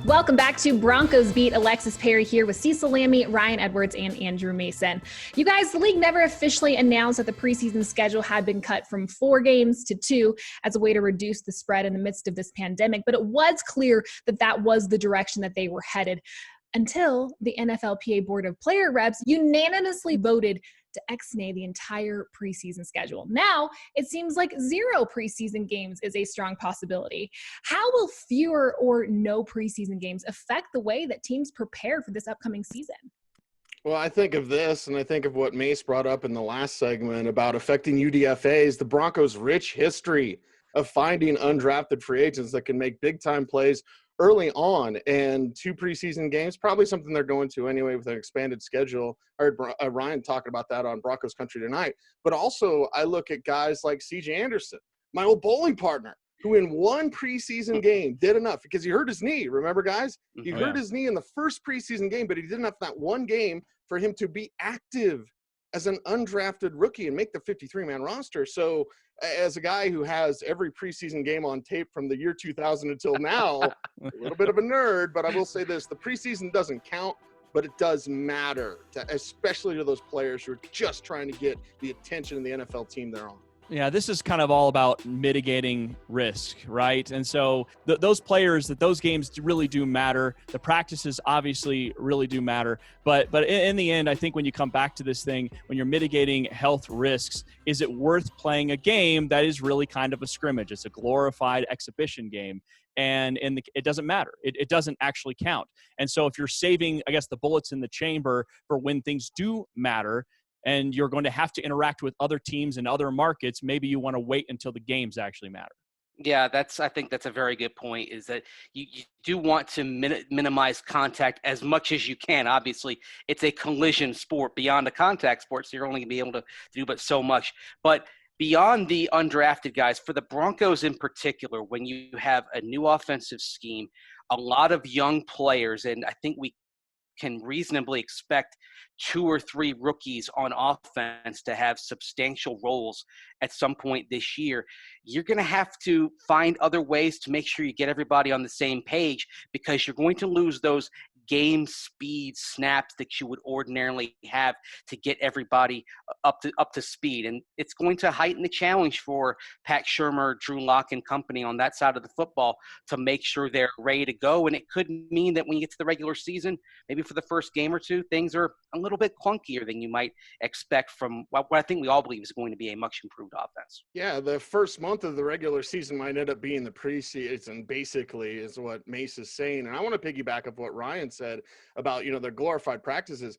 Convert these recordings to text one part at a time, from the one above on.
Welcome back to Broncos Beat. Alexis Perry here with Cecil, Lammey, Ryan Edwards, and Andrew Mason. You guys, the league never officially announced that the preseason schedule had been cut from 4 games to 2 as a way to reduce the spread in the midst of this pandemic, but it was clear that that was the direction that they were headed until the NFLPA Board of Player Reps unanimously voted to ex-nay the entire preseason schedule. Now, it seems like 0 preseason games is a strong possibility. How will fewer or no preseason games affect the way that teams prepare for this upcoming season? Well, I think of this, and I think of what Mace brought up in the last segment about affecting UDFAs, the Broncos' rich history of finding undrafted free agents that can make big-time plays early on, and 2 preseason games, probably something they're going to anyway with an expanded schedule. I heard Ryan talking about that on Broncos Country tonight. But also, I look at guys like C.J. Anderson, my old bowling partner, who in 1 preseason game did enough because he hurt his knee. Remember, guys? He hurt his knee in the first preseason game, but he did enough that 1 game for him to be active as an undrafted rookie and make the 53-man roster. So as a guy who has every preseason game on tape from the year 2000 until now, a little bit of a nerd, but I will say this, the preseason doesn't count, but it does matter, especially to those players who are just trying to get the attention of the NFL team they're on. Yeah, this is kind of all about mitigating risk, right? And so those players, those games really do matter. The practices obviously really do matter. But in the end, I think when you come back to this thing, when you're mitigating health risks, is it worth playing a game that is really kind of a scrimmage? It's a glorified exhibition game. And it doesn't matter. It doesn't actually count. And so if you're saving, I guess, the bullets in the chamber for when things do matter, and you're going to have to interact with other teams and other markets, maybe you want to wait until the games actually matter. Yeah, I think that's a very good point, is that you do want to minimize contact as much as you can. Obviously, it's a collision sport beyond a contact sport, so you're only going to be able to do but so much. But beyond the undrafted guys, for the Broncos in particular, when you have a new offensive scheme, a lot of young players, and I think we can reasonably expect 2 or 3 rookies on offense to have substantial roles at some point this year, you're going to have to find other ways to make sure you get everybody on the same page, because you're going to lose those game speed snaps that you would ordinarily have to get everybody up to speed. And it's going to heighten the challenge for Pat Shurmur, Drew Lock and company on that side of the football to make sure they're ready to go. And it could mean that when you get to the regular season, maybe for the first game or 2, things are a little bit clunkier than you might expect from what I think we all believe is going to be a much improved offense. Yeah, the first month of the regular season might end up being the preseason, basically, is what Mace is saying. And I want to piggyback up what Ryan said about, the glorified practices.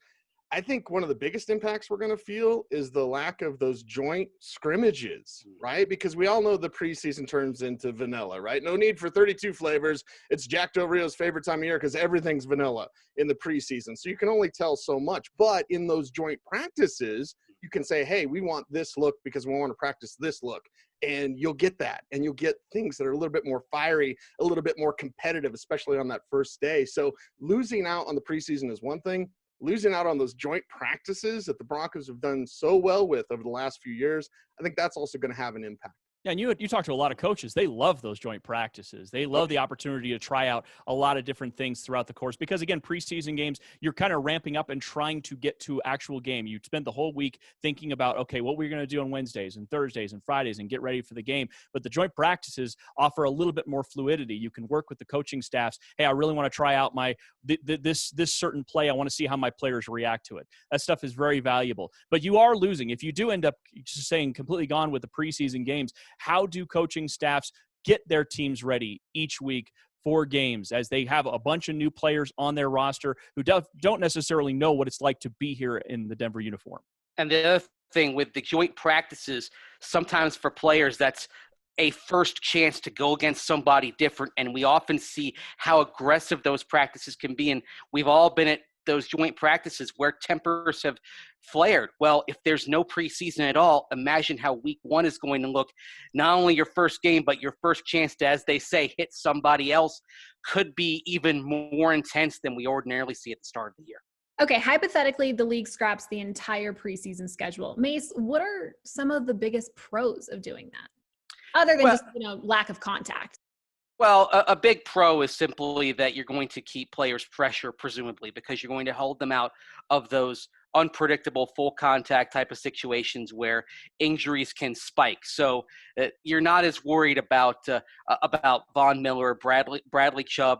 I think one of the biggest impacts we're going to feel is the lack of those joint scrimmages, right? Because we all know the preseason turns into vanilla, right? No need for 32 flavors. It's Jack Del Rio's favorite time of year because everything's vanilla in the preseason. So you can only tell so much. But in those joint practices, you can say, hey, we want this look because we want to practice this look. And you'll get that. And you'll get things that are a little bit more fiery, a little bit more competitive, especially on that first day. So losing out on the preseason is one thing. Losing out on those joint practices that the Broncos have done so well with over the last few years, I think that's also going to have an impact. Yeah, and you talk to a lot of coaches. They love those joint practices. They love the opportunity to try out a lot of different things throughout the course because, again, preseason games, you're kind of ramping up and trying to get to actual game. You spend the whole week thinking about, okay, what we're going to do on Wednesdays and Thursdays and Fridays and get ready for the game. But the joint practices offer a little bit more fluidity. You can work with the coaching staffs. Hey, I really want to try out this certain play. I want to see how my players react to it. That stuff is very valuable. But you are losing. If you do end up just saying completely gone with the preseason games, how do coaching staffs get their teams ready each week for games as they have a bunch of new players on their roster who don't necessarily know what it's like to be here in the Denver uniform? And the other thing with the joint practices, sometimes for players, that's a first chance to go against somebody different. And we often see how aggressive those practices can be. And we've all been at those joint practices where tempers have flared. Well, if there's no preseason at all, imagine how week 1 is going to look. Not only your first game, but your first chance to, as they say, hit somebody else could be even more intense than we ordinarily see at the start of the year. Okay, hypothetically, the league scraps the entire preseason schedule. Mace, what are some of the biggest pros of doing that? Other than just, lack of contact. Well, a big pro is simply that you're going to keep players fresher, presumably, because you're going to hold them out of those unpredictable full contact type of situations where injuries can spike. So you're not as worried about Von Miller, Bradley Chubb,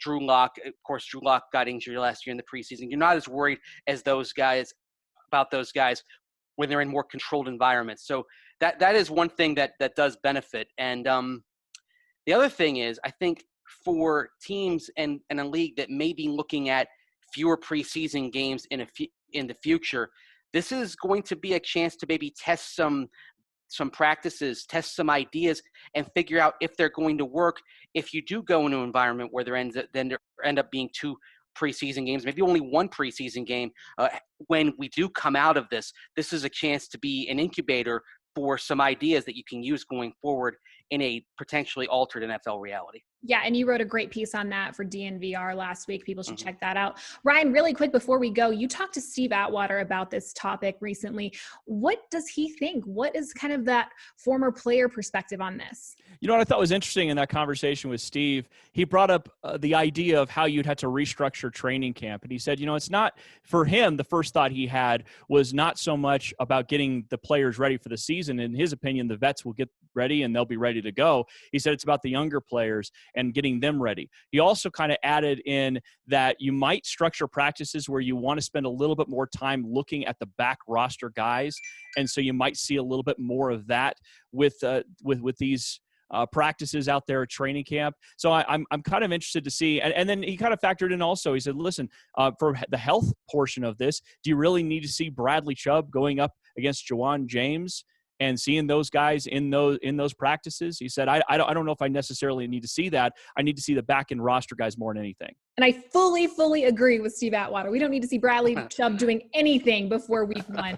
Drew Lock. Of course, Drew Lock got injured last year in the preseason. You're not as worried as those guys when they're in more controlled environments. So that is one thing that does benefit. And the other thing is, I think for teams and a league that may be looking at fewer preseason games in the future, this is going to be a chance to maybe test some practices, test some ideas, and figure out if they're going to work. If you do go into an environment where there end up being 2 preseason games, maybe only 1 preseason game, when we do come out of this is a chance to be an incubator for some ideas that you can use going forward in a potentially altered NFL reality. Yeah, and you wrote a great piece on that for DNVR last week. People should check that out. Ryan, really quick before we go, you talked to Steve Atwater about this topic recently. What does he think? What is kind of that former player perspective on this? You know what I thought was interesting in that conversation with Steve? He brought up the idea of how you'd had to restructure training camp. And he said, it's not, for him, the first thought he had was not so much about getting the players ready for the season. In his opinion, the vets will get ready and they'll be ready to go. He said it's about the younger players and getting them ready. He also kind of added in that you might structure practices where you want to spend a little bit more time looking at the back roster guys. And so you might see a little bit more of that with these practices out there at training camp. So I'm kind of interested to see. And then he kind of factored in also, he said, listen, for the health portion of this, do you really need to see Bradley Chubb going up against Jawan James and seeing those guys in those practices? He said, I don't know if I necessarily need to see that. I need to see the back end roster guys more than anything. And I fully agree with Steve Atwater. We don't need to see Bradley Chubb doing anything before week 1.